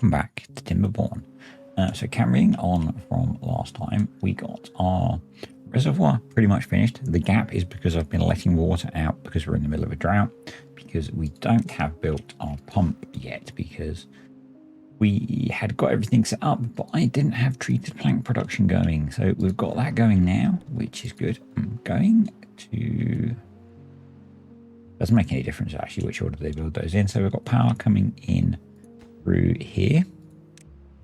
welcome back to TimberBorn. So carrying on from last time, we got our reservoir pretty much finished. The gap is because I've been letting water out because we're in the middle of a drought, because we don't have built our pump yet, because we had got everything set up, but I didn't have treated plank production going. So we've got that going now, which is good. I'm going to... Doesn't make any difference actually which order they build those in. So we've got power coming in through here.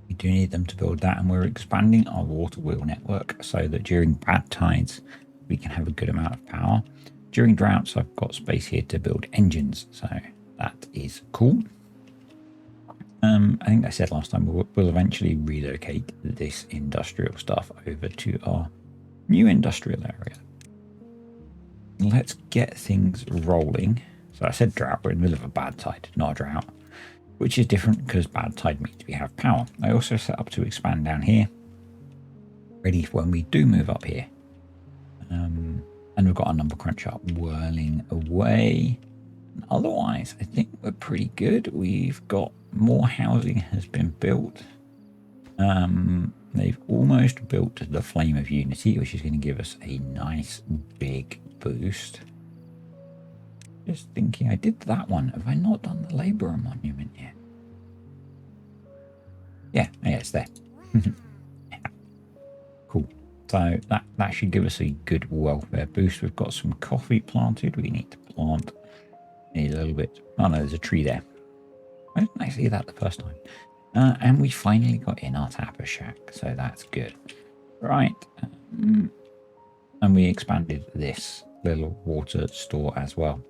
We do need them to build that, and we're expanding our water wheel network so that during bad tides we can have a good amount of power. During droughts I've got space here to build engines, so that is cool. I think I said last time we'll eventually relocate this industrial stuff over to our new industrial area. Let's get things rolling. So I said drought, we're in the middle of a bad tide, not a drought, which is different because bad tide means we have power. I also set up to expand down here, ready for when we do move up here. And we've got our number crunch up whirling away. And otherwise, I think we're pretty good. We've got more housing has been built. They've almost built the Flame of Unity, which is going to give us a nice big boost. Just thinking, I did that one. Have I not done the Labourer Monument yet? Yeah, it's there. Yeah. Cool. So that should give us a good welfare boost. We've got some coffee planted. We need to plant a little bit. Oh no, there's a tree there. I didn't actually see that the first time. And we finally got in our tapper shack, so that's good. Right. And we expanded this little water store as well.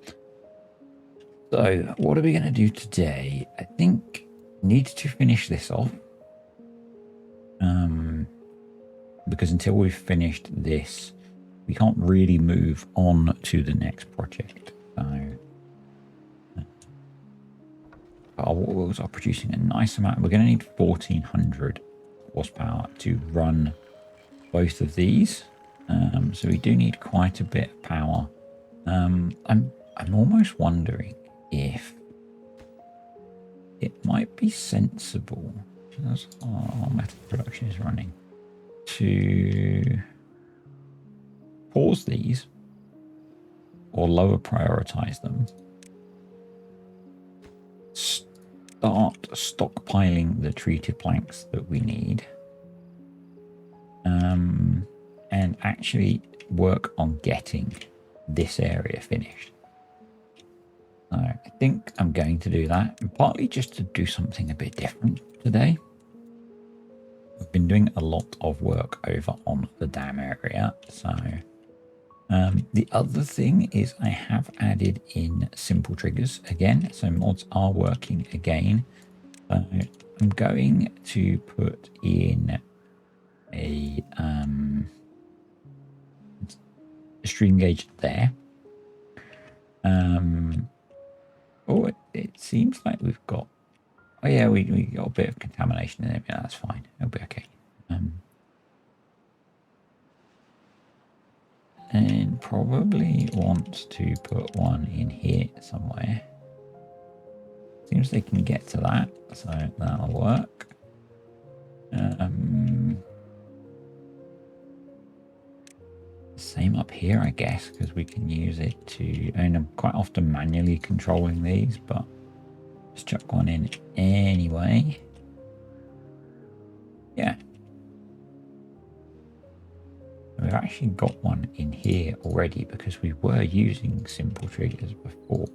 So what are we going to do today? I think need to finish this off. Because until we've finished this, we can't really move on to the next project. So our water wheels are producing a nice amount. We're going to need 1400 horsepower to run both of these. So we do need quite a bit of power. I'm almost wondering if it might be sensible, as our metal production is running, to pause these or lower prioritize them, start stockpiling the treated planks that we need, and actually work on getting this area finished. So I think I'm going to do that, and partly just to do something a bit different today. I've been doing a lot of work over on the dam area. So the other thing is I have added in simple triggers again. So mods are working again. So I'm going to put in a stream gauge there. Oh, it seems like we've got... Oh yeah, we got a bit of contamination in there. Yeah, that's fine. It'll be okay. And probably want to put one in here somewhere. Seems they can get to that, so that'll work. Same up here, I guess, because we can use it to... I mean, I'm quite often manually controlling these, but let's chuck one in anyway. Yeah. We've actually got one in here already because we were using simple triggers before.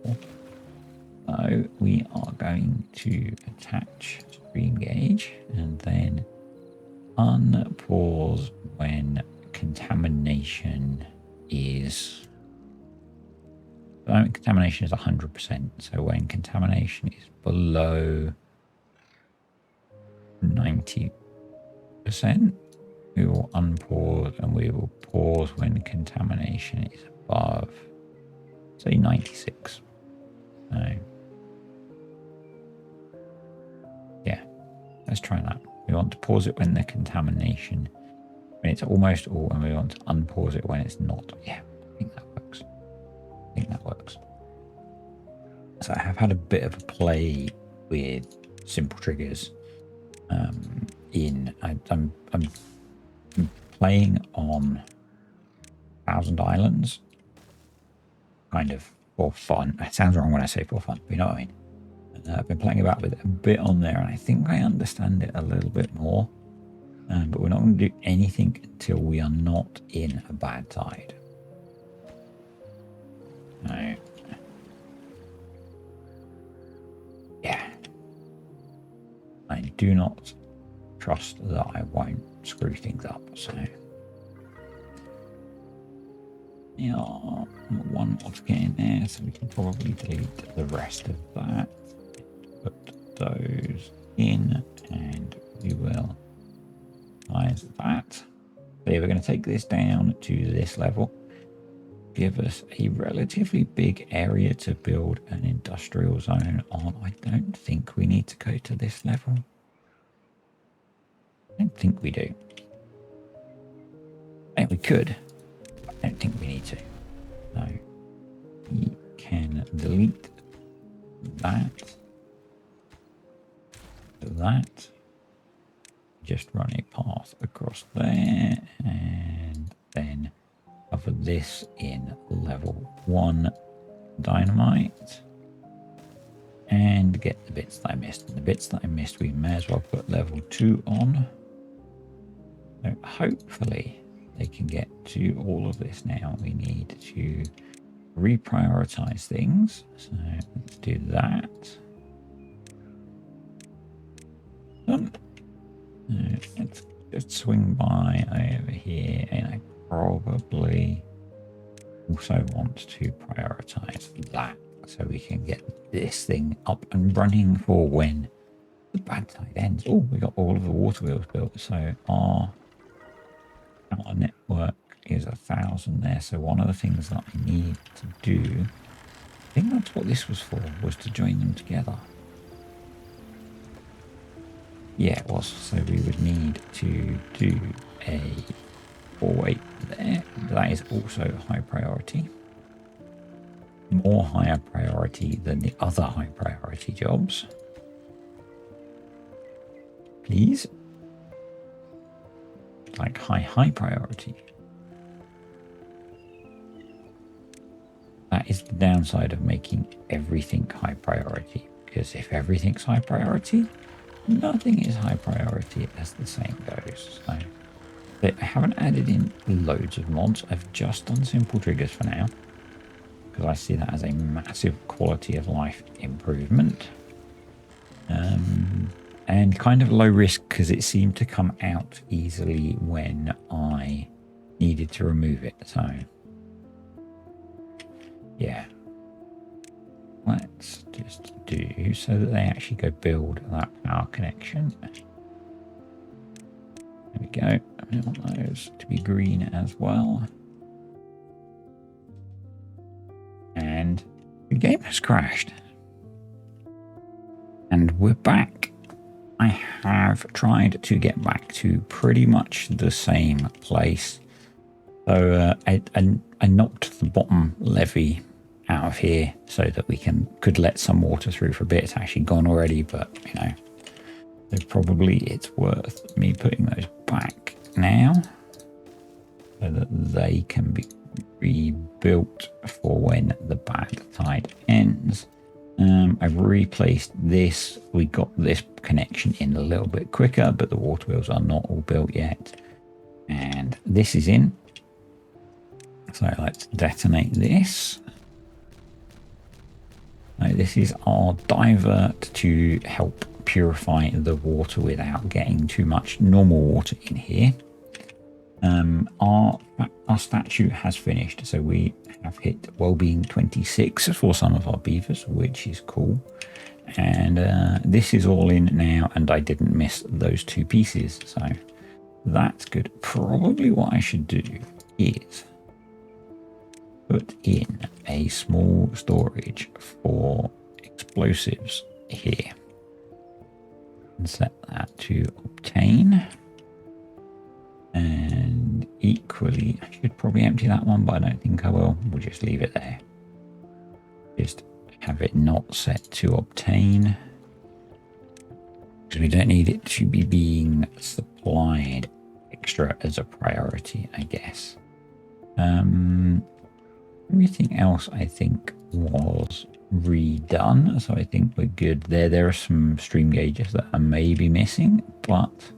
So we are going to attach stream gauge and then unpause when contamination is... contamination is 100%. So when contamination is below 90%, we will unpause, and we will pause when contamination is above, say, 96. So yeah, let's try that. We want to pause it when the contamination, when it's almost all, and we want to unpause it when it's not. Yeah, I think that works. I think that works. So I have had a bit of a play with simple triggers I'm playing on Thousand Islands, kind of for fun. It sounds wrong when I say for fun, but you know what I mean. I've been playing about with it a bit on there, and I think I understand it a little bit more. But we're not going to do anything until we are not in a bad tide. No. Yeah. I do not trust that I won't screw things up, so... Yeah, one off getting there, so we can probably delete the rest of that. Put those in, and we will size that. So we're going to take this down to this level. Give us a relatively big area to build an industrial zone on. I don't think we need to go to this level. I don't think we do. Yeah, we could. I don't think we need to. So we can delete that. That. Just run a path across there, and then cover this in level 1 dynamite, and get the bits that I missed. And the bits that I missed, we may as well put level 2 on. So hopefully they can get to all of this now. We need to reprioritize things. So let's do that. Let's just swing by over here, and I probably also want to prioritize that so we can get this thing up and running for when the bad tide ends. Oh, we got all of the water wheels built, so our network is 1,000 there. So one of the things that I need to do, I think that's what this was for, was to join them together. Yeah, it was. So we would need to do a 4-way there. That is also high priority. More higher priority than the other high priority jobs. Please. Like high priority. That is the downside of making everything high priority. Because if everything's high priority, nothing is high priority as the saying goes. So I haven't added in loads of mods. I've just done simple triggers for now, because I see that as a massive quality of life improvement. And kind of low risk, because it seemed to come out easily when I needed to remove it. So yeah, let's just do so that they actually go build that power connection. There we go. I want those to be green as well. And the game has crashed. And we're back. I have tried to get back to pretty much the same place. So I knocked the bottom levee out of here so that we could let some water through for a bit. It's actually gone already, but you know, so probably it's worth me putting those back now so that they can be rebuilt for when the bad tide ends. I've replaced this. We got this connection in a little bit quicker, but the water wheels are not all built yet. And this is in. So let's detonate this. Now, this is our divert to help purify the water without getting too much normal water in here. Our statue has finished, so we have hit well-being 26 for some of our beavers, which is cool. And this is all in now, and I didn't miss those 2 pieces, so that's good. Probably what I should do is put in a small storage for explosives here and set that to obtain. And equally, I should probably empty that one, but I don't think I will. We'll just leave it there. Just have it not set to obtain. because we don't need it to be being supplied extra as a priority, I guess. Everything else I think was redone, so I think we're good there. There are some stream gauges that are maybe missing, but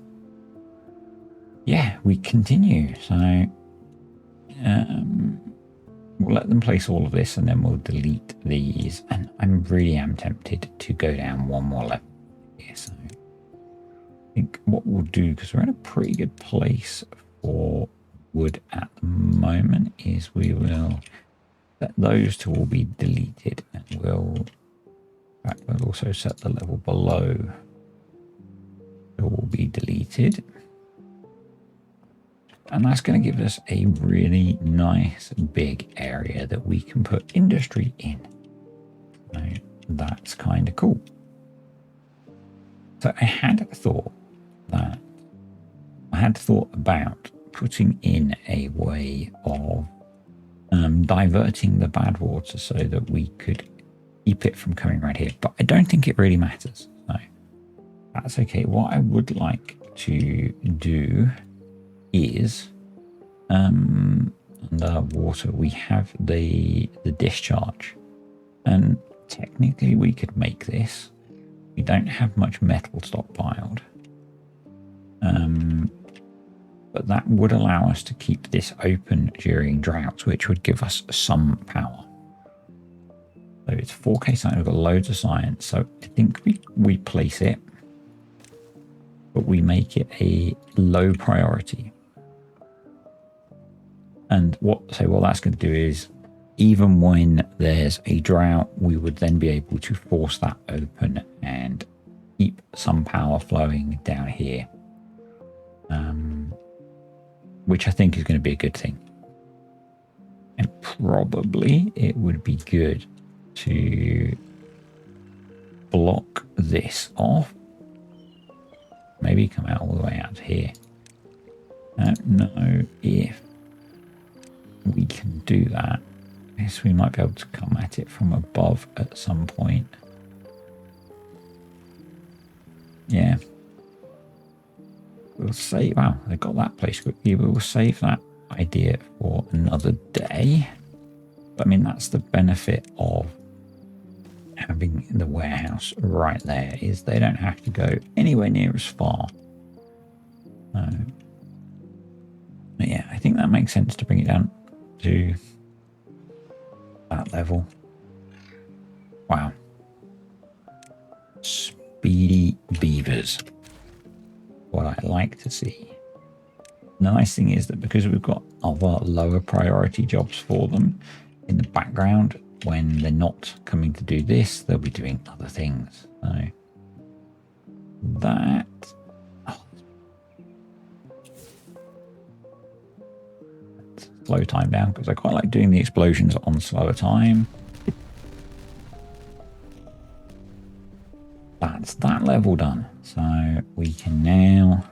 yeah, we continue. So we'll let them place all of this and then we'll delete these. And I really am tempted to go down one more level here. So I think what we'll do, because we're in a pretty good place for wood at the moment, is we will set those to all be deleted, and we'll also set the level below to all be deleted. And that's going to give us a really nice big area that we can put industry in. So that's kind of cool. So I had thought about putting in a way of diverting the bad water so that we could keep it from coming right here. But I don't think it really matters. So that's okay. What I would like to do is underwater we have the discharge, and technically we could make this. We don't have much metal stockpiled, but that would allow us to keep this open during droughts, which would give us some power. So it's 4K science. We've got loads of science, so I think we place it, but we make it a low priority. And what that's going to do is, even when there's a drought, we would then be able to force that open and keep some power flowing down here, which I think is going to be a good thing. And probably it would be good to block this off. Maybe come out all the way out to here. I don't know if we can do that. I guess we might be able to come at it from above at some point. Yeah. We'll save, wow, they got that place quickly. We'll save that idea for another day. But I mean, that's the benefit of having the warehouse right there, is they don't have to go anywhere near as far. But yeah, I think that makes sense to bring it down to that level. Wow. Speedy beavers. What I like to see. The nice thing is that because we've got other lower priority jobs for them in the background, when they're not coming to do this, they'll be doing other things. So that, let's slow time down, because I quite like doing the explosions on slower time. That's that level done. So we can now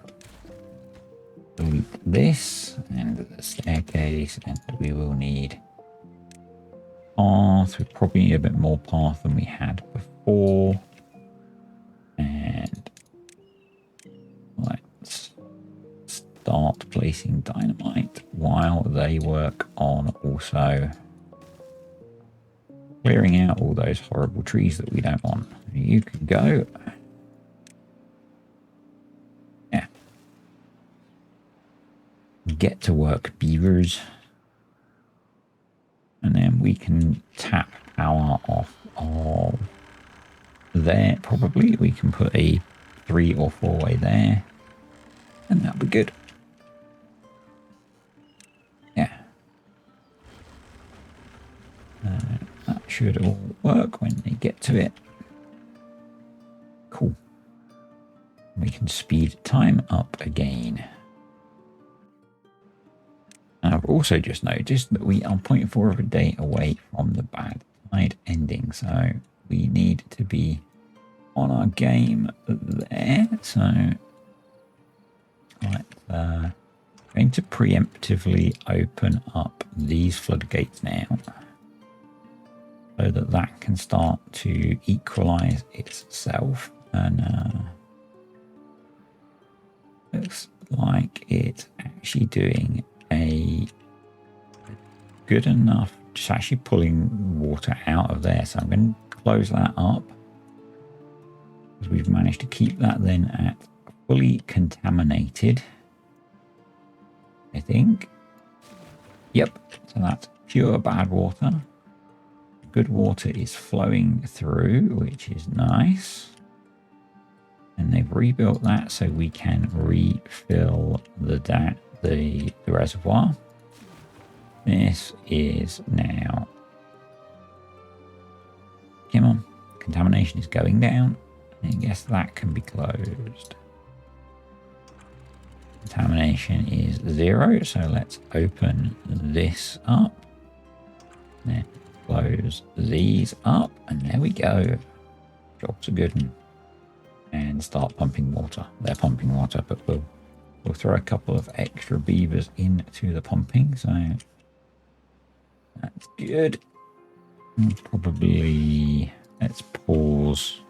delete this and the staircase, and we will need path. We probably need a bit more path than we had before. And let's start placing dynamite while they work on also clearing out all those horrible trees that we don't want. You can go. Yeah. Get to work, beavers. And then we can tap power off of there. Probably we can put a 3 or 4 way there, and that'll be good. Yeah. That should all work when they get to it. Cool. We can speed time up again. And I've also just noticed that we are 0.4 of a day away from the bad tide ending. So we need to be on our game there. So I'm going to preemptively open up these floodgates now, so that can start to equalize itself. And Looks like it's actually doing a good enough, just actually pulling water out of there. So I'm going to close that up, because we've managed to keep that then at fully contaminated, I think. Yep, so that's pure bad water. Good water is flowing through, which is nice. And they've rebuilt that so we can refill the reservoir. This is now, come on, contamination is going down. I guess that can be closed. Contamination is 0, so let's open this up. Then close these up, and there we go. Job's a good one. And start pumping water. They're pumping water, but we'll throw a couple of extra beavers into the pumping, so that's good. And probably let's pause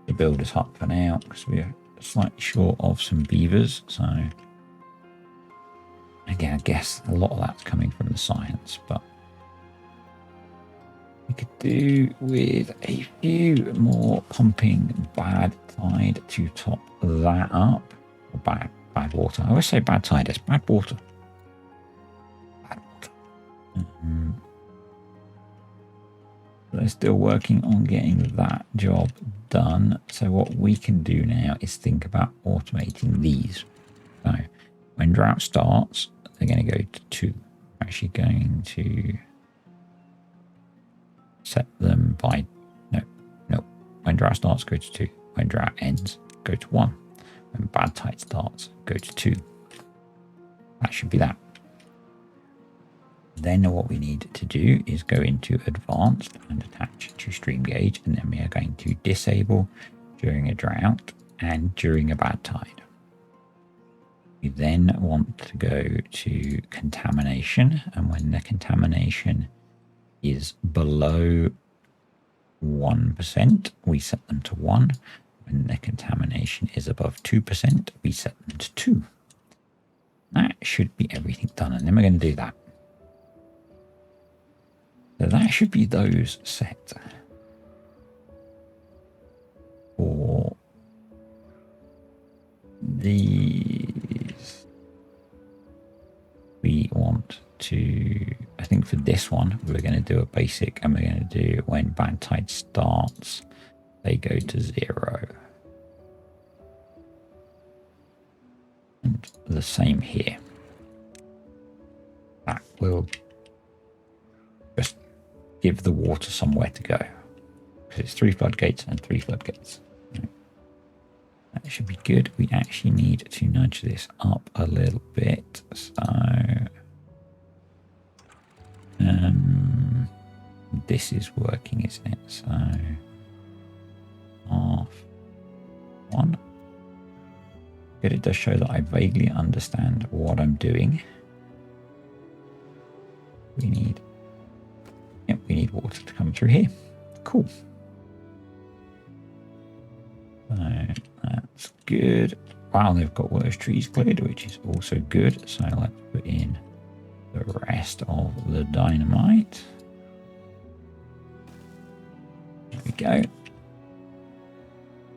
the builders hut for now, because we're slightly short of some beavers. So again, I guess a lot of that's coming from the science, but we could do with a few more pumping bad tide to top that up. Or bad water. I always say bad tide. It's bad water. Bad water. They're still working on getting that job done. So what we can do now is think about automating these. So when drought starts, they're going to go to 2. We're actually going to set them by no. When drought starts, go to 2. When drought ends, go to 1. When bad tide starts, go to 2. That should be that. Then what we need to do is go into advanced and attach to stream gauge, and then we are going to disable during a drought and during a bad tide. We then want to go to contamination, and when the contamination is below 1%, we set them to 1. When the contamination is above 2%, we set them to 2. That should be everything done, and then we're going to do that. So that should be those set for these. We want to, I think for this one, we're going to do a basic, and we're going to do when bad tide starts, they go to 0. And the same here. That will just give the water somewhere to go, because it's 3 floodgates and 3 floodgates. That should be good. We actually need to nudge this up a little bit. So this is working, isn't it? So half 1. Good, it does show that I vaguely understand what I'm doing. We need water to come through here. Cool. So that's good. Wow, they've got all those trees cleared, which is also good. So let's put in the rest of the dynamite. There we go.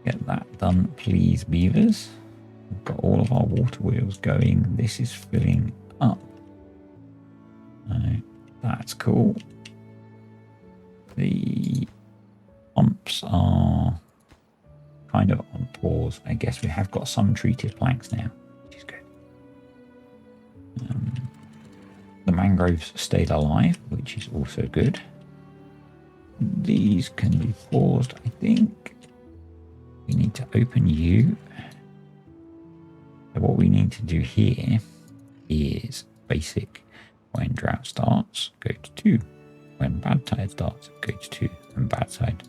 Get that done, please, beavers. We've got all of our water wheels going. This is filling up. That's cool. The pumps are kind of on pause. I guess we have got some treated planks now, which is good. The mangroves stayed alive, which is also good. These can be paused, I think. We need to open you. So what we need to do here is basic. When drought starts, go to 2. When bad tide starts, go to 2. When bad tide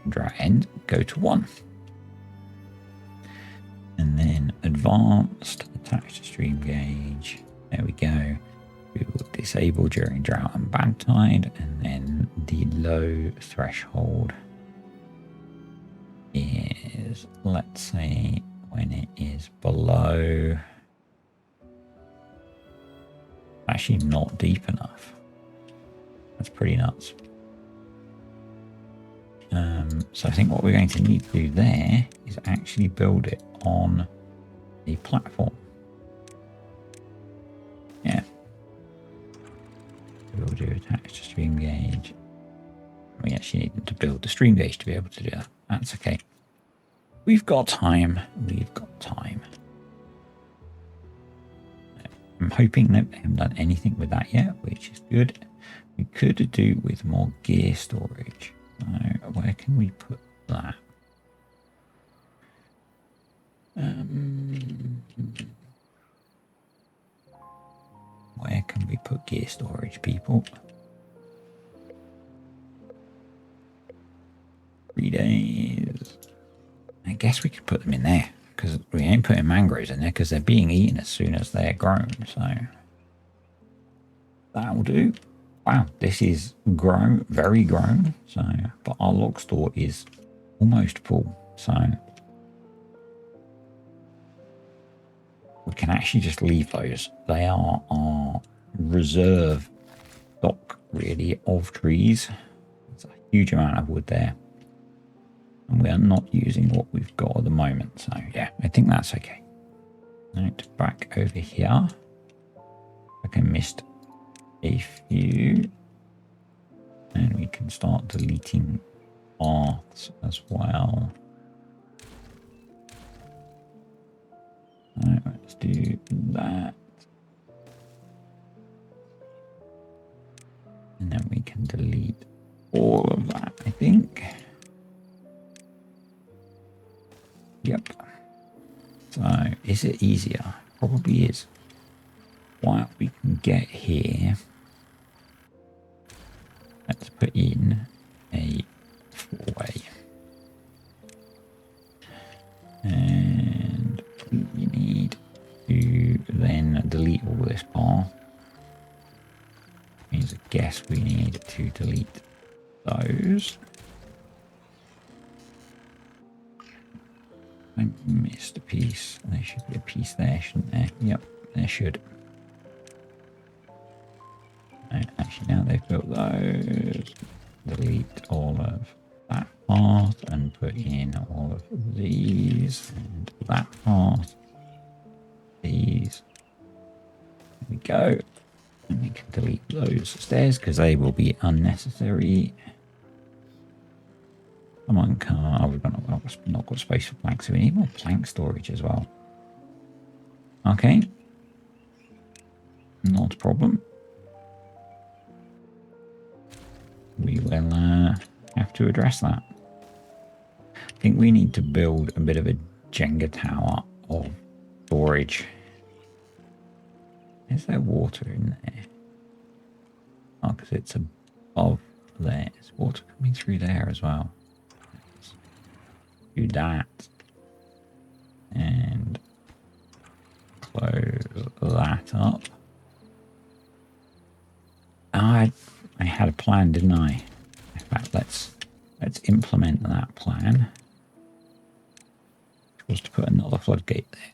and drought ends, go to 1. And then advanced, attach to stream gauge. There we go. We will disable during drought and bad tide, and then the low threshold is, let's say, when it is below low. Actually not deep enough. That's pretty nuts. So I think what we're going to need to do there is actually build it on a platform. Yeah. Build your attach to stream gauge. We actually need to build the stream gauge to be able to do that. That's okay. We've got time. We've got time. I'm hoping that they haven't done anything with that yet, which is good. We could do with more gear storage. So where can we put that? Where can we put gear storage, people? 3 days. I guess we could put them in there, because we ain't putting mangroves in there because they're being eaten as soon as they're grown. So that'll do. Wow, this is grown, very grown. So, but our log store is almost full. So we can actually just leave those. They are our reserve stock, really, of trees. There's a huge amount of wood there. And we are not using what we've got at the moment. So, yeah, I think that's okay. Right, back over here. I missed a few. And we can start deleting paths as well. Right, let's do that. And then we can delete all of that, I think. Yep. So, is it easier? Probably is. What we can get here, let's put in a 4-way. And we need to then delete all this path. Means I guess we need to delete those. I missed a piece. There should be a piece there, shouldn't there? Yep, there should. And actually, now they've built those. Delete all of that path and put in all of these and that path. These. There we go. And we can delete those stairs because they will be unnecessary. Come on, car. We've not got space for planks, so we need more plank storage as well. Okay. Not a problem. We will have to address that. I think we need to build a bit of a Jenga tower of storage. Is there water in there? Oh, because it's above there. There's water coming through there as well. Do that and close that up. I had a plan, didn't I? In fact, let's implement that plan. Which was to put another floodgate there.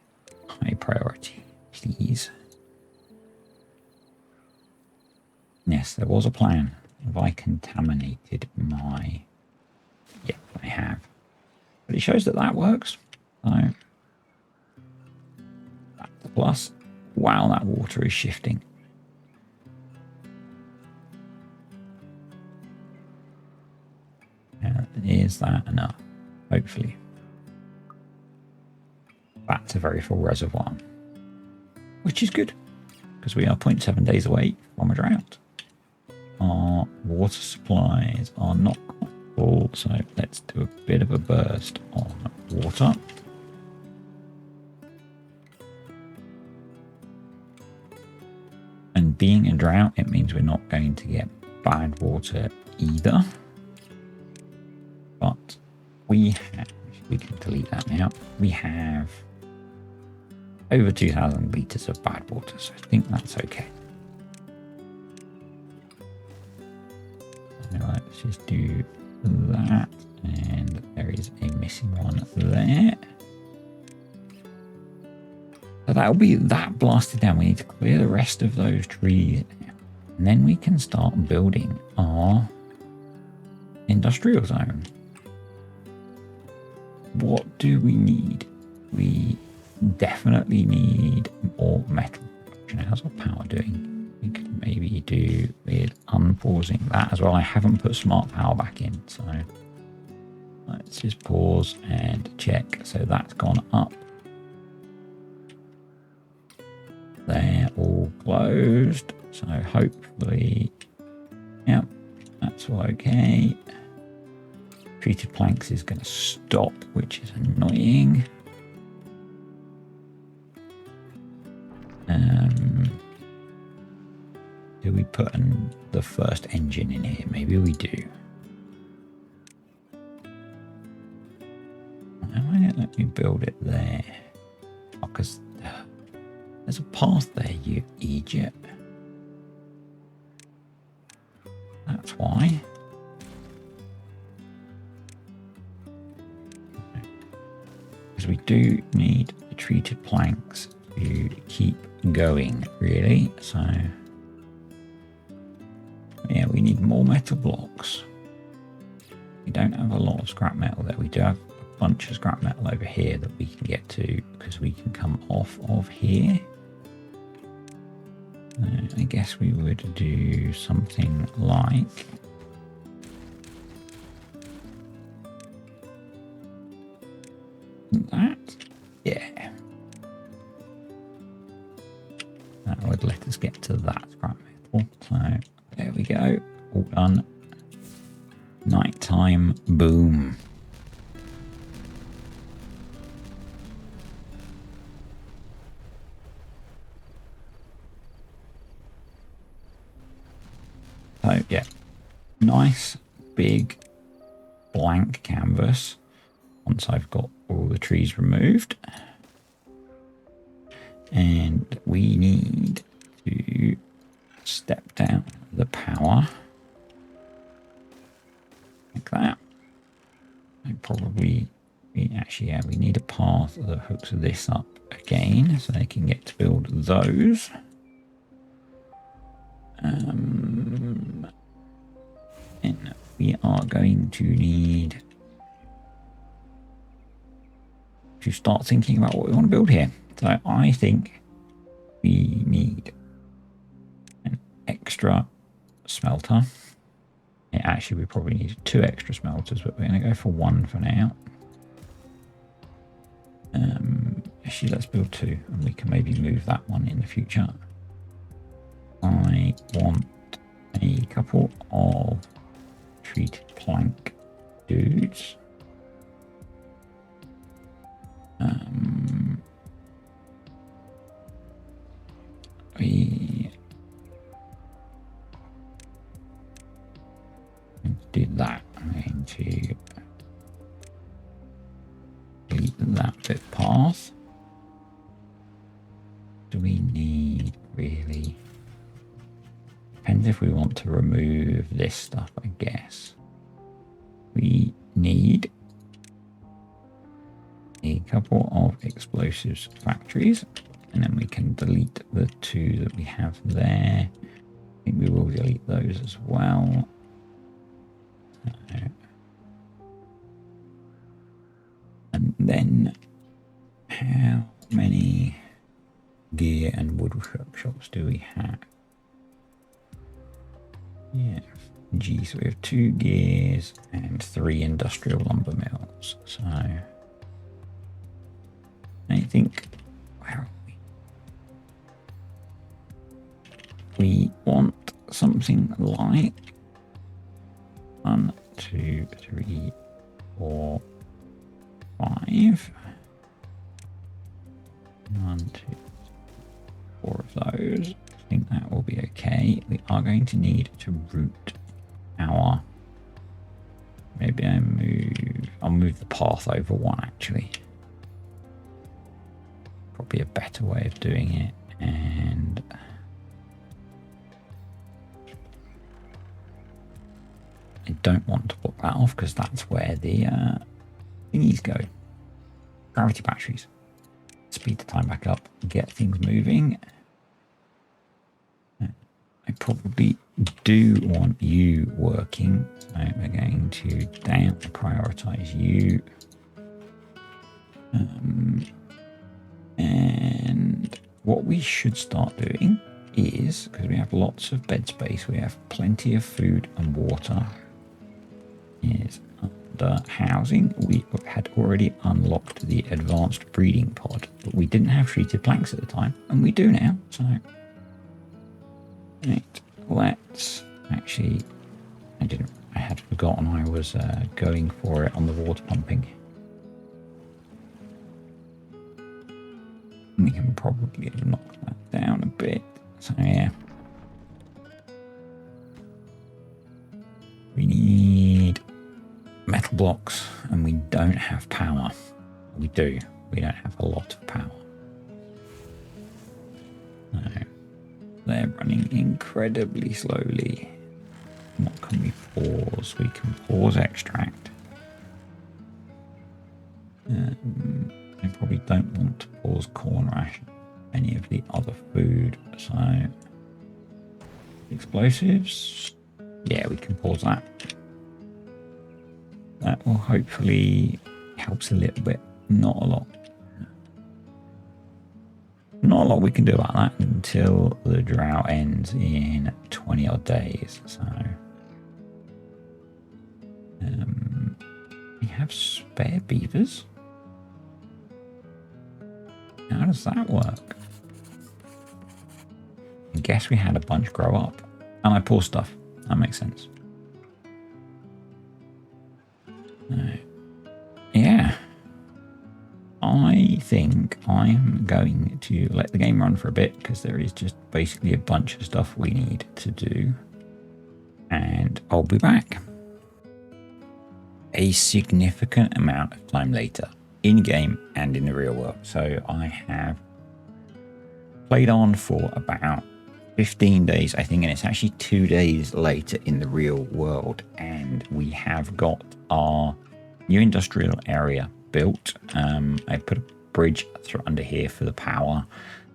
High priority, please. Yes, there was a plan. Have I contaminated my... Yep, I have. But it shows that that works. So that's a plus. Wow, that water is shifting. Is that enough? Hopefully. That's a very full reservoir. Which is good. Because we are 0.7 days away from a drought. Our water supplies are not full, so let's do a bit of a burst on water. And being in drought, it means we're not going to get bad water either. But we can delete that now. We have over 2,000 litres of bad water, so I think that's okay. Now let's just do that, and there is a missing one there. So that'll be that blasted down. We need to clear the rest of those trees. And then we can start building our industrial zone. What do we need? We definitely need more metal production. How's our power doing? We could maybe do with unpausing that as well. I haven't put smart power back in, so let's just pause and check. So that's gone up. They're all closed. So hopefully, yep, that's all okay. Treated planks is going to stop, which is annoying. Do we put the first engine in here? Maybe we do. Why don't you let me build it there? Oh, because there's a path there, you idiot. That's why. Because we do need the treated planks to keep going, really. So, yeah, we need more metal blocks. We don't have a lot of scrap metal there. We do have a bunch of scrap metal over here that we can get to because we can come off of here. I guess we would do something like that. Yeah. That would let us get to that scrap metal. So there we go. All done. Nighttime. Boom. So yeah, nice big blank canvas once I've got all the trees removed. And we need to step down the power like that. And probably, actually, yeah, we need a path that hooks this up again so they can get to build those. And we are going to need to start thinking about what we want to build here. So I think we need an extra smelter. Yeah, actually, we probably need 2 extra smelters, but we're going to go for 1 for now. Actually, let's build 2, and we can maybe move that one in the future. I want a couple of treated plank dudes. We did that. I'm going to delete that bit path. Do we need really? Depends if we want to remove this stuff, I guess. We need a couple of explosives factories, and then we can delete the 2 that we have there. I think we will delete those as well. And then how many gear and wood workshops do we have? Yeah, gee, so we have 2 gears and 3 industrial lumber mills. So I think, where are we? We want something like 1, 2, 3, 4, 5. 1, 2, 4 of those. I think that will be okay. We are going to need to route our. Maybe I'll move the path over 1 actually. Probably a better way of doing it. And I don't want to block that off because that's where the thingies go. Gravity batteries. speed the time back up, get things moving. I probably do want you working, so we're going to down prioritize you. And what we should start doing is, because we have lots of bed space, we have plenty of food and water, is under housing. We had already unlocked the advanced breeding pod, but we didn't have treated planks at the time, and we do now. So right, let's actually, I had forgotten I was going for it on the water pumping. We can probably knock that down a bit. So yeah, we need metal blocks, and we don't have power. We do. We don't have a lot of power. No. They're running incredibly slowly. What can we pause? We can pause extract. I probably don't want to pause corn ration, any of the other food. So explosives, yeah, we can pause that. That will hopefully helps a little bit. Not a lot. Not a lot we can do about that until the drought ends in 20 odd days. So we have spare beavers. How does that work? I guess we had a bunch grow up, and I paused stuff. That makes sense. Yeah. I think I'm going to let the game run for a bit, because there is just basically a bunch of stuff we need to do. And I'll be back. A significant amount of time later, in-game and in the real world. So I have played on for about 15 days, I think, and it's actually 2 days later in the real world. And we have got our new industrial area built. I put a bridge through under here for the power,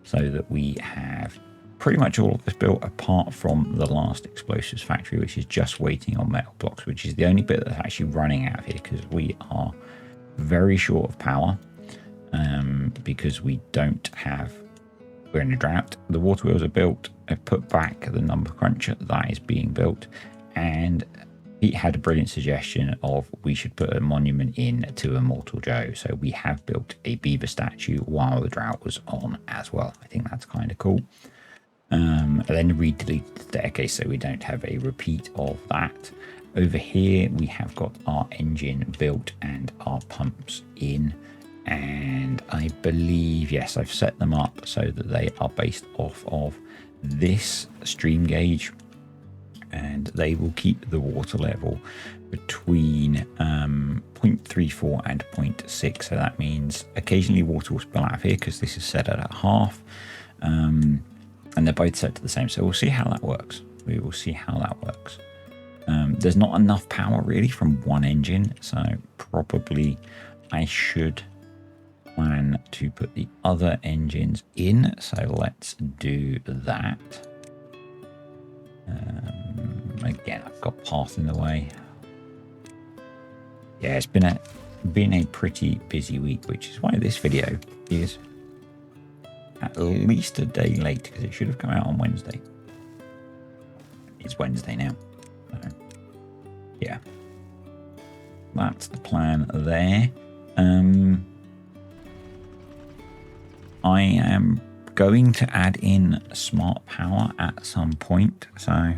so that we have pretty much all of this built, apart from the last explosives factory, which is just waiting on metal blocks, which is the only bit that's actually running out of here, because we are very short of power, because we're in a drought. The water wheels are built. I've put back the number cruncher that is being built, and he had a brilliant suggestion of we should put a monument in to Immortal Joe. So we have built a beaver statue while the drought was on as well. I think that's kind of cool. And then re-delete the staircase so we don't have a repeat of that. Over here we have got our engine built and our pumps in, and I believe, yes, I've set them up so that they are based off of this stream gauge, and they will keep the water level between 0.34 and 0.6. So that means occasionally water will spill out of here, because this is set at half, and they're both set to the same. So we'll see how that works. We will see how that works. There's not enough power really from one engine, so probably I should plan to put the other engines in. So let's do that. Again, I've got path in the way. Yeah, it's been a pretty busy week, which is why this video is at least a day late, because it should have come out on Wednesday. It's Wednesday now. So, yeah, that's the plan there. I am going to add in smart power at some point. So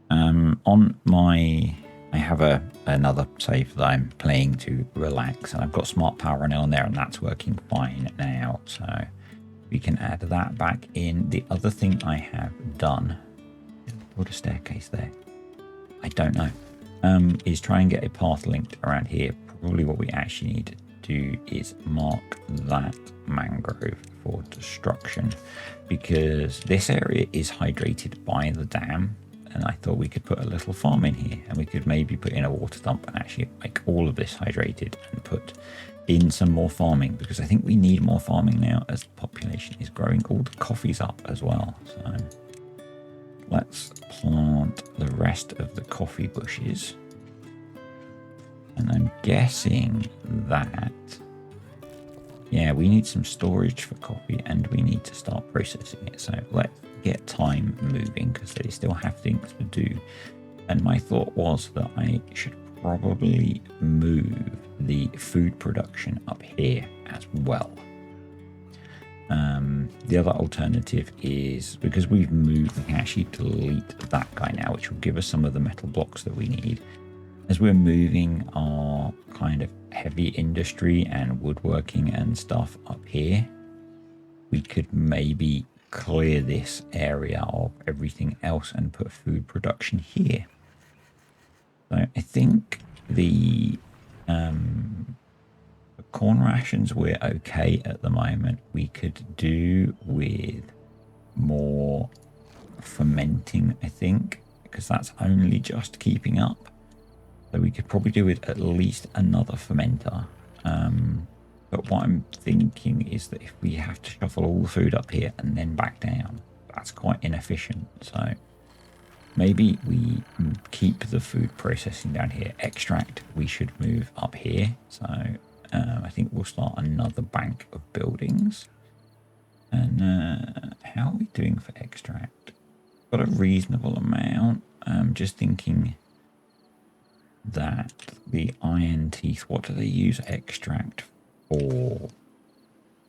I have another save that I'm playing to relax, and I've got smart power running on there, and that's working fine now. So we can add that back in. The other thing I have done, put a staircase there, I don't know, is try and get a path linked around here. Probably what we actually need to do is mark that mangrove for destruction, because this area is hydrated by the dam, and I thought we could put a little farm in here, and we could maybe put in a water dump and actually make all of this hydrated and put in some more farming, because I think we need more farming now as the population is growing. All the coffee's up as well. So let's plant the rest of the coffee bushes. And I'm guessing that, yeah, we need some storage for coffee and we need to start processing it. So let's get time moving because they still have things to do. And my thought was that I should probably move the food production up here as well. The other alternative is, because we've moved, we can actually delete that guy now, which will give us some of the metal blocks that we need. As we're moving our kind of heavy industry and woodworking and stuff up here, we could maybe clear this area of everything else and put food production here. So I think the corn rations, we're okay at the moment. We could do with more fermenting, I think, because that's only just keeping up. So we could probably do with at least another fermenter. But what I'm thinking is that if we have to shuffle all the food up here and then back down, that's quite inefficient. So maybe we keep the food processing down here. Extract, we should move up here. So I think we'll start another bank of buildings. And how are we doing for extract? Got a reasonable amount. Just thinking that the IRONTEETH, what do they use extract for?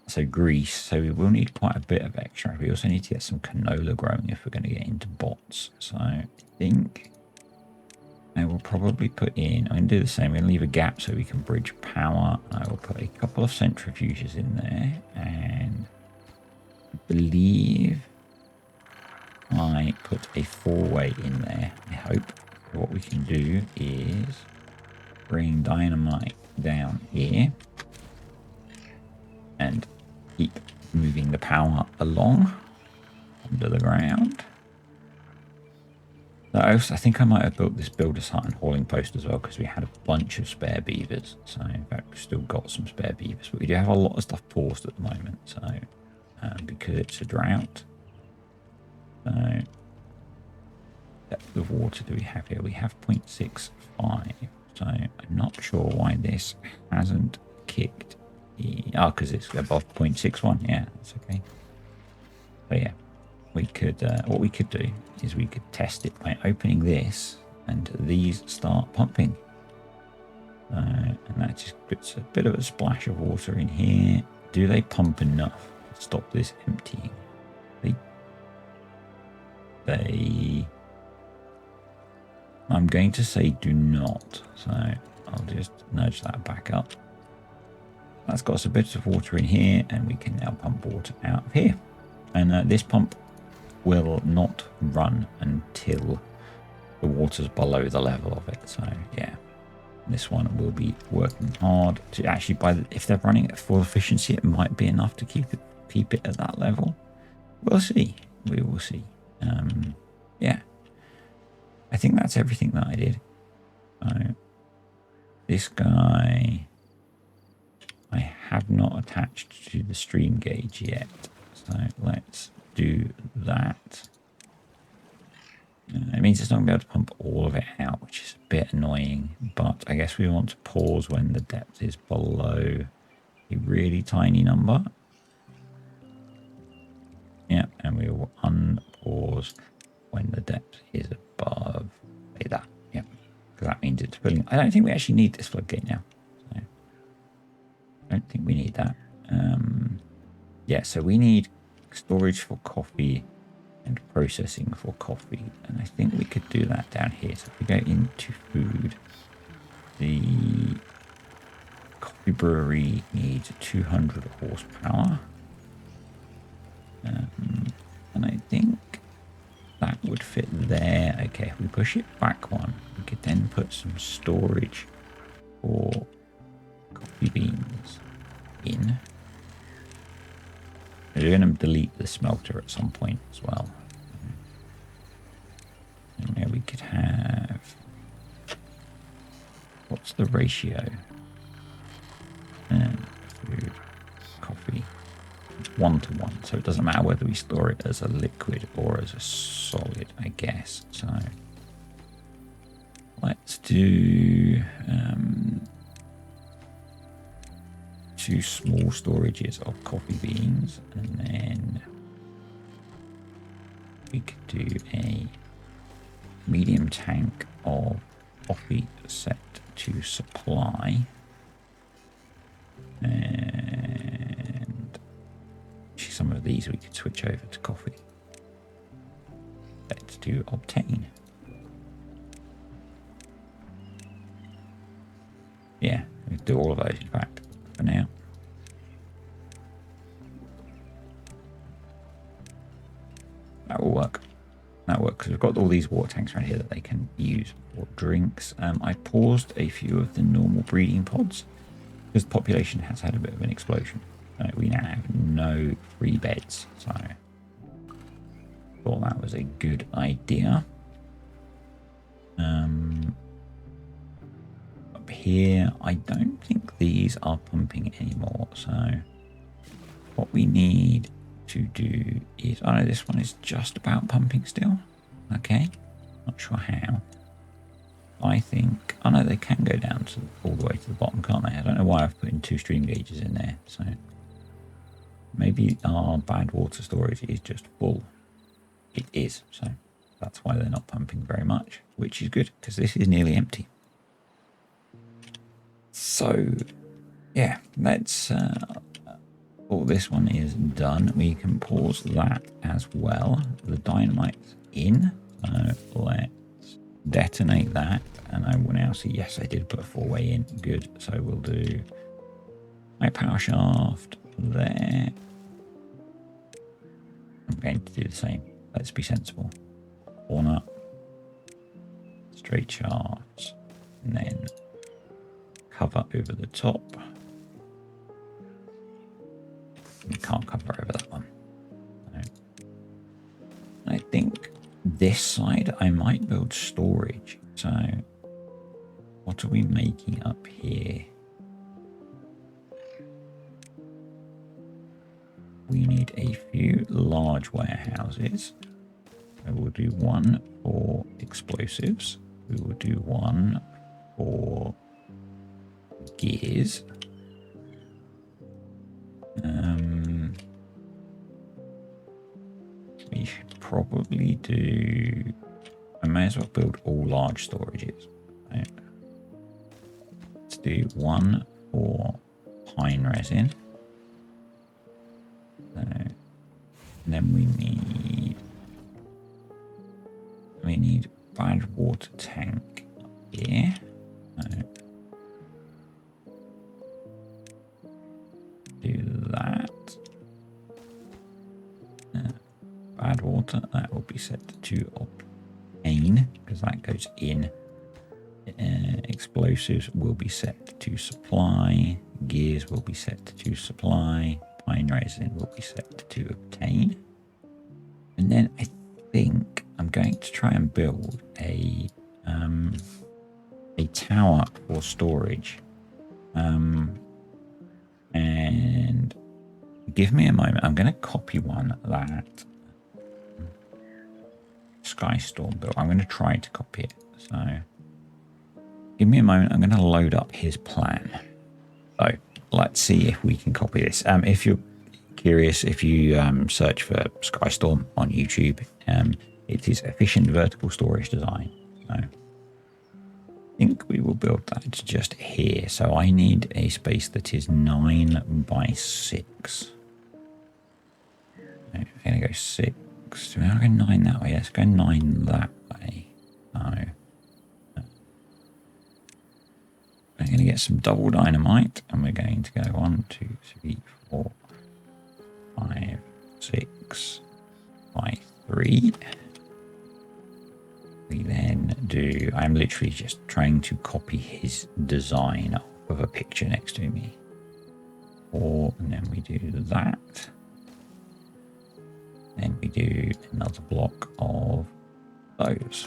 So grease. So we will need quite a bit of extract. We also need to get some canola growing if we're going to get into bots. So I think I will probably put in, I'm going to do the same. I'm going to leave a gap so we can bridge power. I will put a couple of centrifuges in there, and I believe I put a 4-way in there. I hope. What we can do is bring dynamite down here and keep moving the power along under the ground. So I think I might have built this builder's hut and hauling post as well, because we had a bunch of spare beavers. So in fact, we've still got some spare beavers, but we do have a lot of stuff paused at the moment. So because it's a drought. So depth of water do we have here? We have 0.65. So I'm not sure why this hasn't kicked. Oh, because it's above 0.61. Yeah, that's okay. So yeah, we could, what we could do is we could test it by opening this and these start pumping. And that just puts a bit of a splash of water in here. Do they pump enough to stop this emptying? They I'm going to say do not. So I'll just nudge that back up. That's got us a bit of water in here, and we can now pump water out of here. And this pump will not run until the water's below the level of it. So yeah, this one will be working hard to actually, if they're running at full efficiency, it might be enough to keep it at that level. We'll see. We will see. Yeah, I think that's everything that I did. So this guy I have not attached to the stream gauge yet. So let's do that. It means it's not going to be able to pump all of it out, which is a bit annoying. But I guess we want to pause when the depth is below a really tiny number. Yeah, and we will unpause when the depth is above, like that. Yeah, because that means it's filling. I don't think we actually need this floodgate now. So I don't think we need that. Yeah, so we need storage for coffee and processing for coffee, and I think we could do that down here. So if we go into food, the coffee brewery needs 200 horsepower, and I think that would fit there. Okay, if we push it back one, we could then put some storage for coffee beans in. We're going to delete the smelter at some point as well. And there we could have, what's the ratio? 1-to-1, so it doesn't matter whether we store it as a liquid or as a solid, I guess. So let's do 2 small storages of coffee beans, and then we could do a medium tank of coffee set to supply, and some of these we could switch over to coffee. Let's do obtain. Yeah, we do all of those in fact for now. That will work. That works because we've got all these water tanks around here that they can use for drinks. I paused a few of the normal breeding pods because the population has had a bit of an explosion. We now have no free beds, so I thought that was a good idea. Up here, I don't think these are pumping anymore, so what we need to do is, I know this one is just about pumping still. Okay, not sure how. I think, I know they can go down to all the way to the bottom, can't they? I don't know why I've put in 2 stream gauges in there, so maybe our bad water storage is just full. It is, so that's why they're not pumping very much, which is good because this is nearly empty. So yeah, let's this one is done. We can pause that as well. The dynamite's in, so let's detonate that, and I will now see, yes, I did put a 4-way in. Good. So we'll do my power shaft there. I'm going to do the same. Let's be sensible. Corner, straight shafts, and then cover over the top. We can't cover over that one. No. I think this side I might build storage. So what are we making up here? We need a few large warehouses. I will do one for explosives. We will do one for gears. We should probably do, I may as well build all large storages. Right. Let's do one for pine resin. And then we need bad water tank up here. Do that. Bad water, that will be set to obtain because that goes in. Explosives will be set to supply. Gears will be set to supply. Pine resin will be set to obtain. And then I think I'm going to try and build a tower for storage. And give me a moment. I'm going to copy one that Skystorm built. I'm going to try to copy it. So give me a moment. I'm going to load up his plan. So let's see if we can copy this. If you're curious, if you search for Skystorm on YouTube, it is efficient vertical storage design. So I think we will build that just here. So I need a space that is 9 by 6. I'm going to go 6. Do we want to go 9 that way? Let's go 9 that way. So we're going to get some double dynamite, and we're going to go 1, 2, 3, 4, 5, 6 by 3. We then do, I'm literally just trying to copy his design of a picture next to me. 4, and then we do that. Then we do another block of those.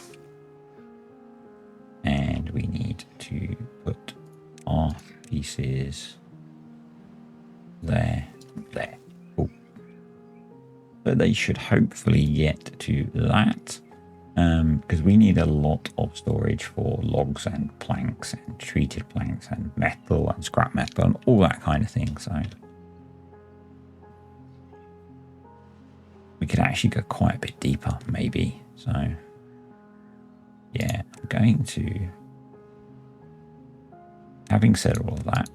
And we need to put our pieces there. Cool. but they should hopefully get to that. Because we need a lot of storage for logs and planks and treated planks and metal and scrap metal and all that kind of thing. So we could actually go quite a bit deeper, maybe. So yeah, I'm going to, having said all of that,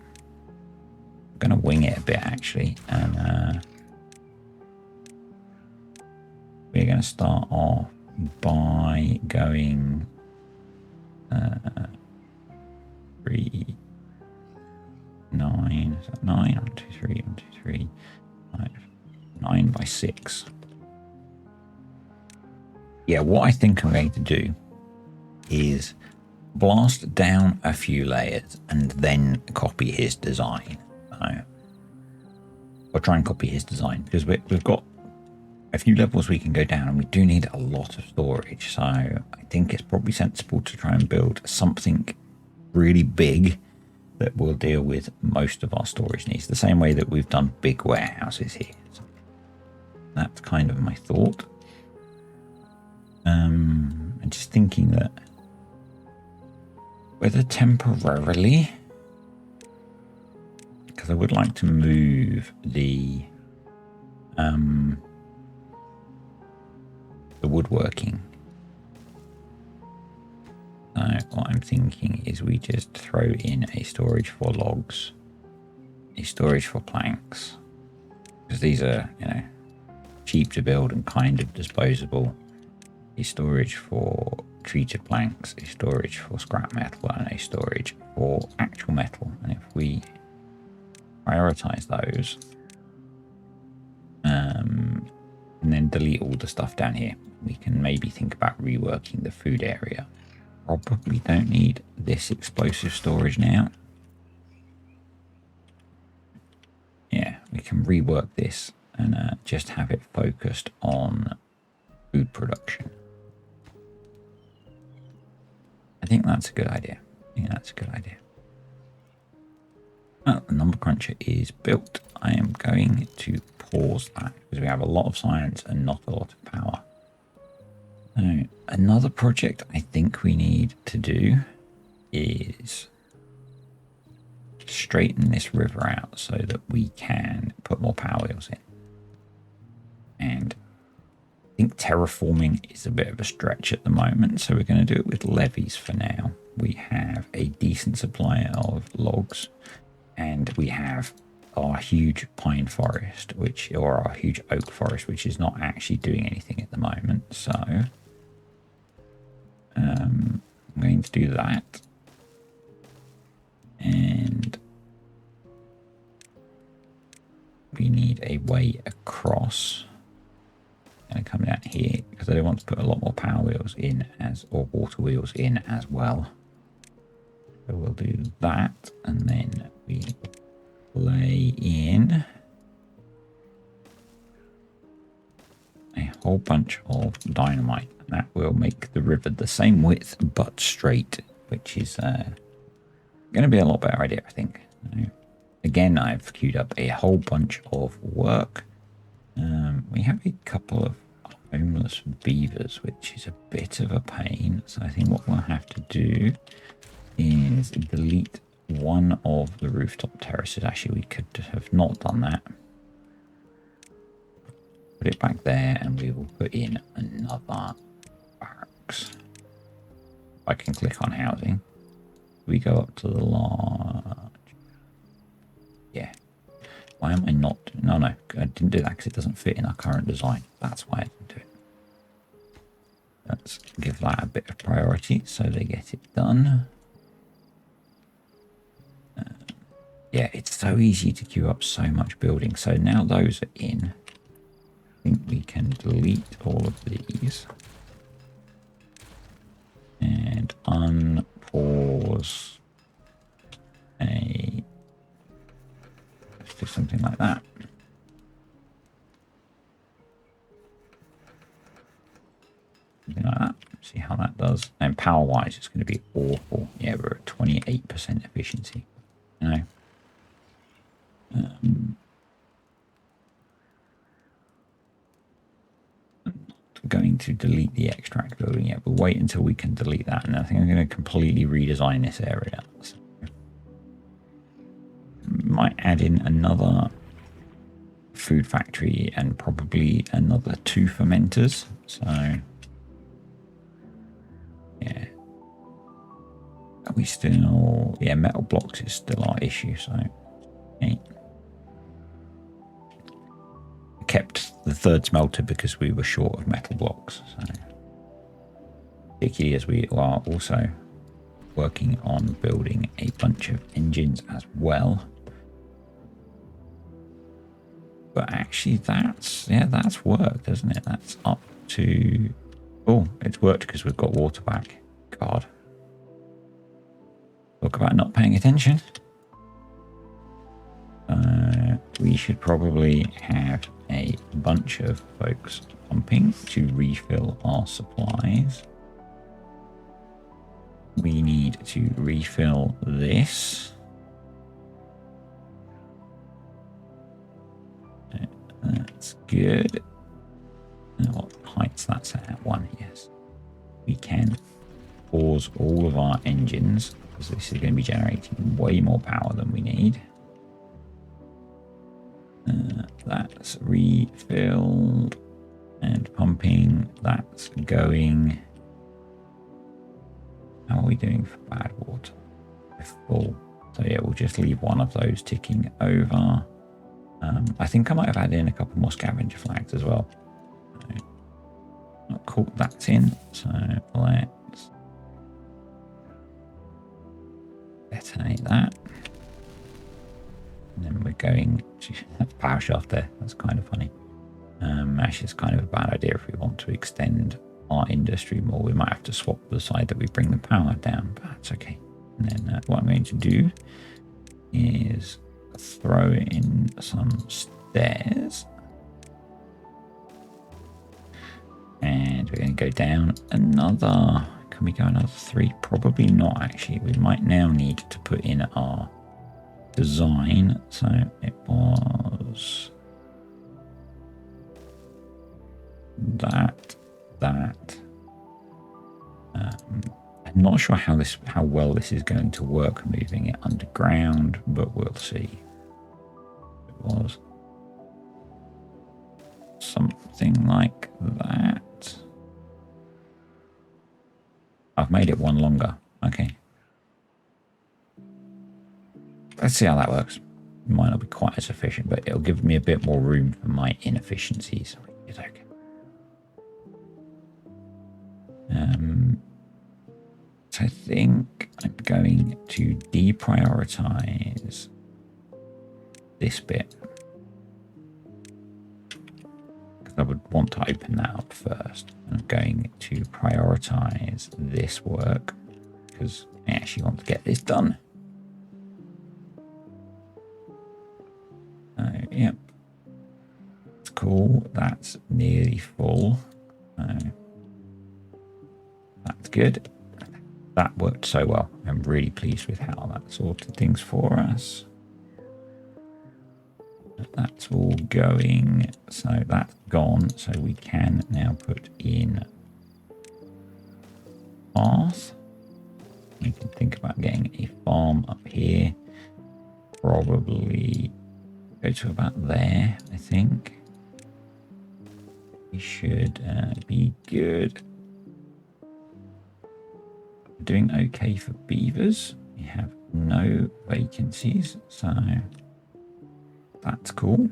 I'm going to wing it a bit actually, and we're going to start off by going 3, 9, is that 9? 1, 2, 3, 1, 2, 3, 5, 9 by 6. Yeah, what I think I'm going to do is blast down a few layers and then copy his design. Or try and copy his design, because we've got a few levels we can go down and we do need a lot of storage. So I think it's probably sensible to try and build something really big that will deal with most of our storage needs, the same way that we've done big warehouses here. So that's kind of my thought. I'm just thinking that whether temporarily, because I would like to move the woodworking. So what I'm thinking is we just throw in a storage for logs, a storage for planks, because these are, you know, cheap to build and kind of disposable. A storage for treated planks, a storage for scrap metal, and a storage for actual metal. And if we prioritize those, and then delete all the stuff down here, we can maybe think about reworking the food area. Probably don't need this explosive storage now. Yeah, we can rework this and just have it focused on food production. I think that's a good idea. Well, the number cruncher is built. I am going to pause that because we have a lot of science and not a lot of power. So another project I think we need to do is straighten this river out so that we can put more power wheels in. And I think terraforming is a bit of a stretch at the moment, so we're going to do it with levees for now. We have a decent supply of logs, and we have our huge pine forest, or our huge oak forest, which is not actually doing anything at the moment. So I'm going to do that, and we need a way across. I'm going to come down here because I want to put a lot more power wheels in or water wheels in as well. So we'll do that, and then we lay in a whole bunch of dynamite, and that will make the river the same width but straight, which is going to be a lot better idea, I think. Again, I've queued up a whole bunch of work. We have a couple of homeless beavers, which is a bit of a pain. So I think what we'll have to do is delete one of the rooftop terraces. Actually, we could have not done that. Put it back there, and we will put in another barracks. I can click on housing. We go up to the large. Yeah. Why am I not? No, I didn't do that because it doesn't fit in our current design. That's why I didn't do it. Let's give that a bit of priority so they get it done. Yeah, it's so easy to queue up so much building. So now those are in. I think we can delete all of these and unpause a. Let's do something like that. Something like that. See how that does. And power wise, it's going to be awful. Yeah, we're at 28% efficiency. You know. to delete the extract building yet, but wait until we can delete that. And I think I'm going to completely redesign this area. So might add in another food factory and probably another 2 fermenters. So yeah, are we still, yeah, metal blocks is still our issue. So okay. Kept the 3rd smelter because we were short of metal blocks. So particularly as we are also working on building a bunch of engines as well. But actually that's worked, isn't it? That's up to, oh, it's worked because we've got water back. God. Talk about not paying attention. We should probably have a bunch of folks pumping to refill our supplies. We need to refill this. That's good. What height's that's at? 1, yes. We can pause all of our engines because this is going to be generating way more power than we need. That's refilled and pumping. That's going. How are we doing for bad water? We're full. So yeah, we'll just leave one of those ticking over. I think I might have added in a couple more scavenger flags as well. So, not cool, that's in. So let's detonate that. And then we're going to that's power shaft there. That's kind of funny. Actually, it's kind of a bad idea if we want to extend our industry more. We might have to swap the side that we bring the power down, but that's okay. And then what I'm going to do is throw in some stairs. And we're going to go down another. Can we go another 3? Probably not, actually. We might now need to put in our design. So it was that. I'm not sure how well this is going to work moving it underground, but we'll see. It was something like that. I've made it one longer. Okay. Let's see how that works. It might not be quite as efficient, but it'll give me a bit more room for my inefficiencies. It's okay. So I think I'm going to deprioritize this bit. Because I would want to open that up first. I'm going to prioritize this work because I actually want to get this done. Yep. It's cool. That's nearly full. That's good. That worked so well. I'm really pleased with how that sorted things for us. That's all going. So that's gone. So we can now put in path. We can think about getting a farm up here. Probably go to about there, I think. We should be good. We're doing okay for beavers. We have no vacancies, so that's cool.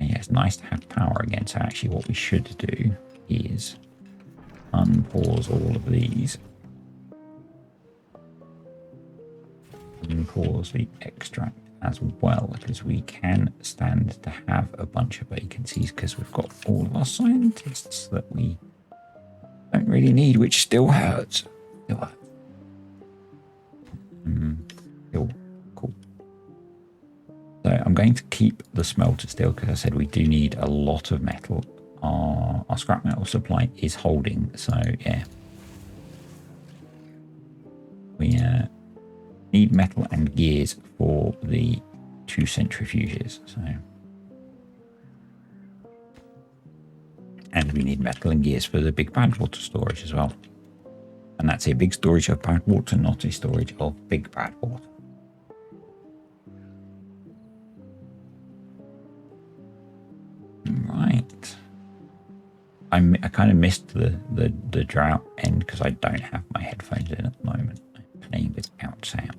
And yeah, it's nice to have power again. So actually what we should do is unpause all of these. Unpause the extract as well, because we can stand to have a bunch of vacancies because we've got all of our scientists that we don't really need, which still hurts. Still hurts. Cool. So I'm going to keep the smelter still because I said we do need a lot of metal. Our scrap metal supply is holding, so yeah. We need metal and gears for the 2 centrifuges. So And we need metal and gears for the big bad water storage as well. And that's a big storage of bad water, not a storage of big bad water. Right. I kind of missed the drought end because I don't have my headphones in at the moment. I'm playing without sound.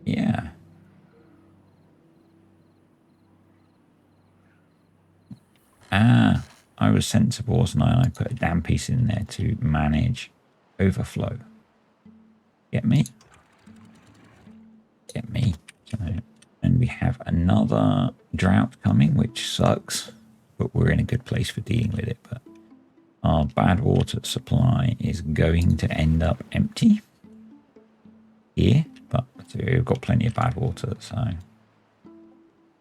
Yeah. I was sensible, wasn't I? And I put a damn piece in there to manage overflow. Get me? Get me. So, and we have another drought coming, which sucks, but we're in a good place for dealing with it. But our bad water supply is going to end up empty here, but we've got plenty of bad water, so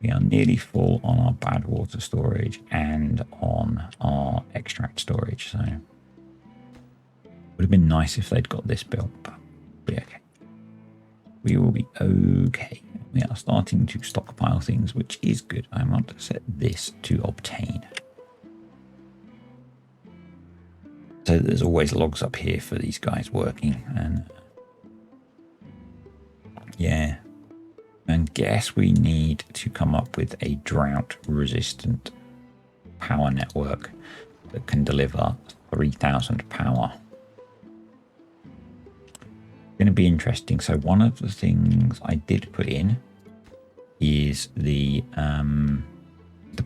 we are nearly full on our bad water storage and on our extract storage. So it would have been nice if they'd got this built, but we'll be okay. We will be okay. We are starting to stockpile things, which is good. I want to set this to obtain. So there's always logs up here for these guys working. And yeah. And guess we need to come up with a drought resistant power network that can deliver 3000 power. Going to be interesting. So one of the things I did put in is the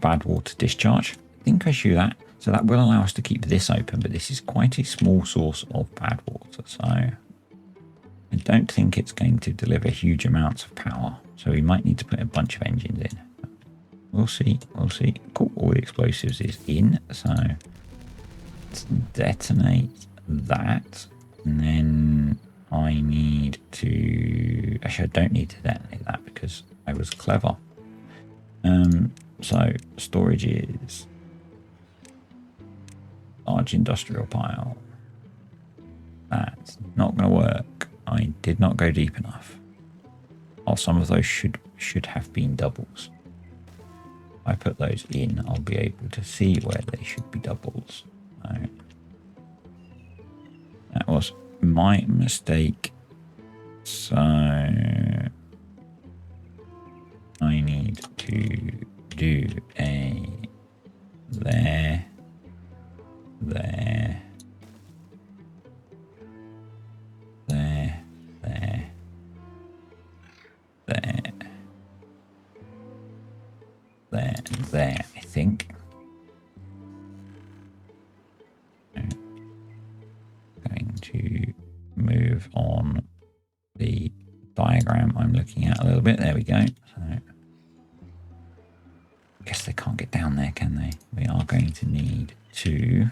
bad water discharge. I think I show that. So that will allow us to keep this open, but this is quite a small source of bad water. So I don't think it's going to deliver huge amounts of power. So we might need to put a bunch of engines in. We'll see. We'll see. Cool. All the explosives is in. So let's detonate that. And then I need to... Actually, I don't need to detonate that because I was clever. So storage is large industrial pile. That's not going to work. I did not go deep enough. Oh, some of those should have been doubles. If I put those in, I'll be able to see where they should be doubles. So that was my mistake. So I need to do a there, there, there, there, there, there, there, I think. Going to move on the diagram I'm looking at a little bit. There we go. So I guess they can't get down there, can they? We are going to need to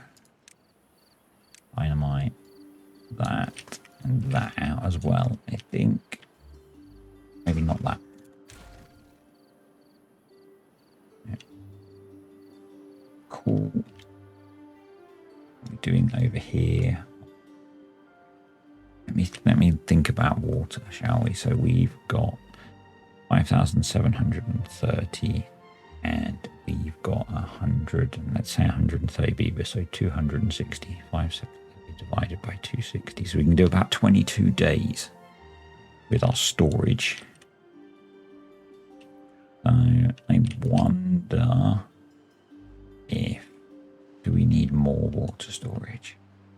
dynamite that and that out as well, I think. Maybe not that. Yeah. Cool. What are we doing over here? Let me think about water, shall we? So we've got 5,730 and we've got 100, and let's say 130 beavers, so 260. 570 divided by 260. So we can do about 22 days with our storage. So I wonder if do we need more water storage?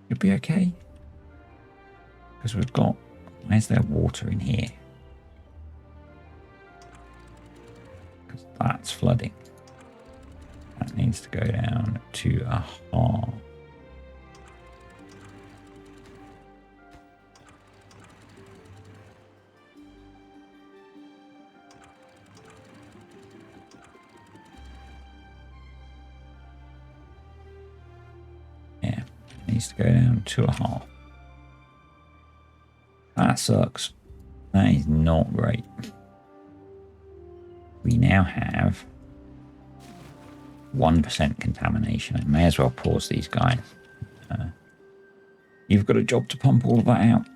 It'd be okay. Because we've got, where's there water in here? Because that's flooding. That needs to go down to a half. Yeah, it needs to go down to a half. That sucks. That is not great. We now have 1% contamination. I may as well pause these guys. You've got a job to pump all of that out.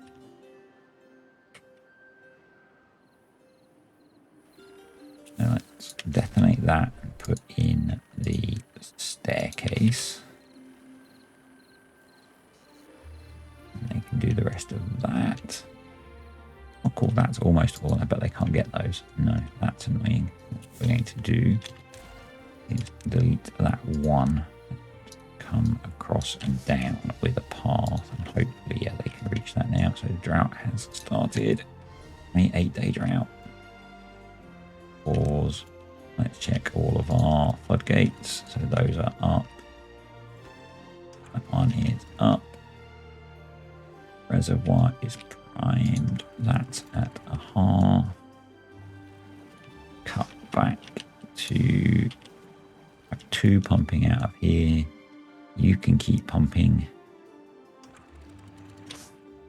So let's detonate that and put in the staircase. And they can do the rest of that. I'll call that almost all. I bet they can't get those. No, that's annoying. What we're going to do is delete that one. Come across and down with a path. And hopefully, yeah, they can reach that now. So the drought has started. 8-day drought. Pause. Let's check all of our floodgates. So those are up. That one is up. Reservoir is primed. That's at a half. Cut back to have 2 pumping out of here. You can keep pumping.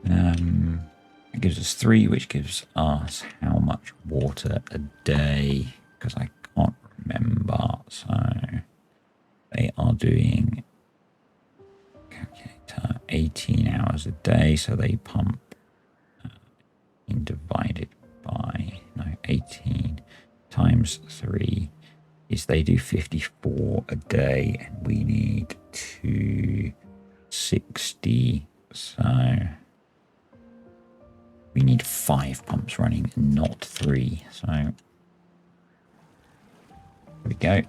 It gives us 3, which gives us how much water a day? Because I can't remember. So they are doing 18 hours a day. So they pump and divided by 18 times 3 is they do 54 a day, and we need 260. So we need 5 pumps running, not 3. So there we go.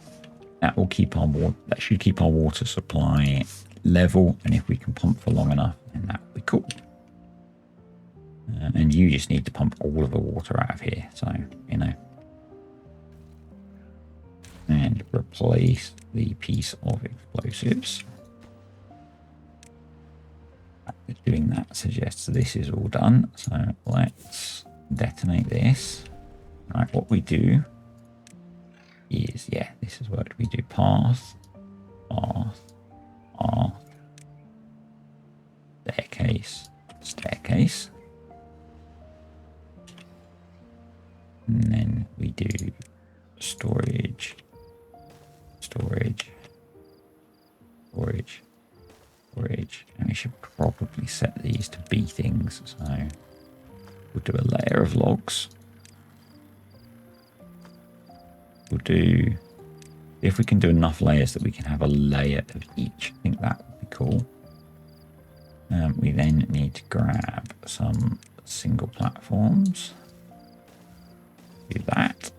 That will keep our water. That should keep our water supply level, and if we can pump for long enough, then that will be cool. And you just need to pump all of the water out of here. So and replace the piece of explosives. Doing that suggests this is all done. So let's detonate this. Right, what we do is, yeah, this is what we do. Path, staircase, staircase. And then we do storage, storage, storage, storage. And we should probably set these to be things. So we'll do a layer of logs. We'll do, if we can do enough layers that we can have a layer of each, I think that would be cool. We then need to grab some single platforms. Do that.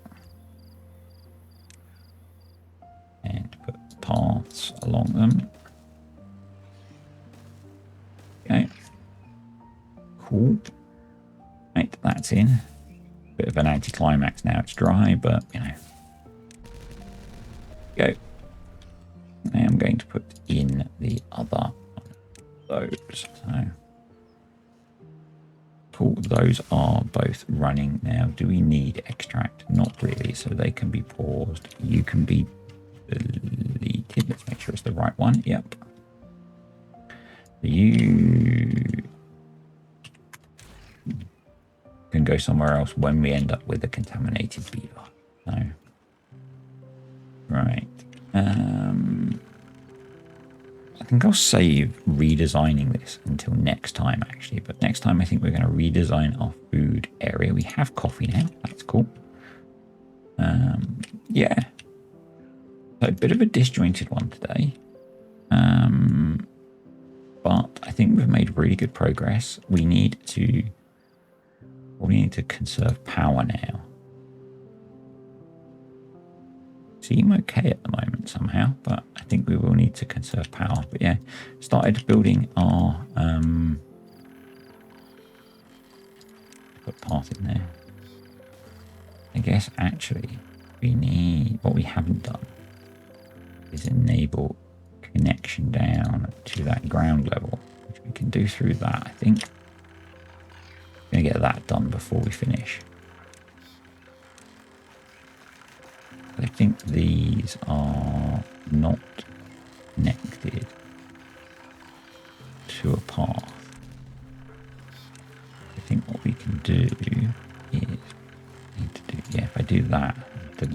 And put paths along them. Okay. Cool. Right, that's in. Bit of an anticlimax now. It's dry, but go. I am going to put in the other of those. So cool. Those are both running now. Do we need extract? Not really. So they can be paused. You can be deleted. Let's make sure it's the right one. Yep. You can go somewhere else when we end up with a contaminated beaver. So right. I think I'll save redesigning this until next time, actually. But next time, I think we're going to redesign our food area. We have coffee now. That's cool. Yeah. So a bit of a disjointed one today. But I think we've made really good progress. We need to conserve power now. Seem okay at the moment somehow, but I think we will need to conserve power. But yeah, started building our put path in there. I guess actually we need, what we haven't done is enable connection down to that ground level, which we can do through that. I think I'm gonna get that done before we finish. I think these are not connected to a path. I think what we can do is, yeah, if I do that, I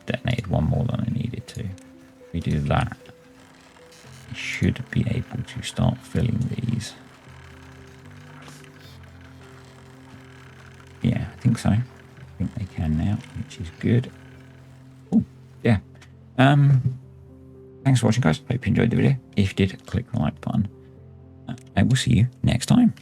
detonated one more than I needed to. If we do that, I should be able to start filling these. Yeah, I think so. I think they can now, which is good. Oh, yeah. thanks for watching, guys. Hope you enjoyed the video. If you did, click the like button. I will see you next time.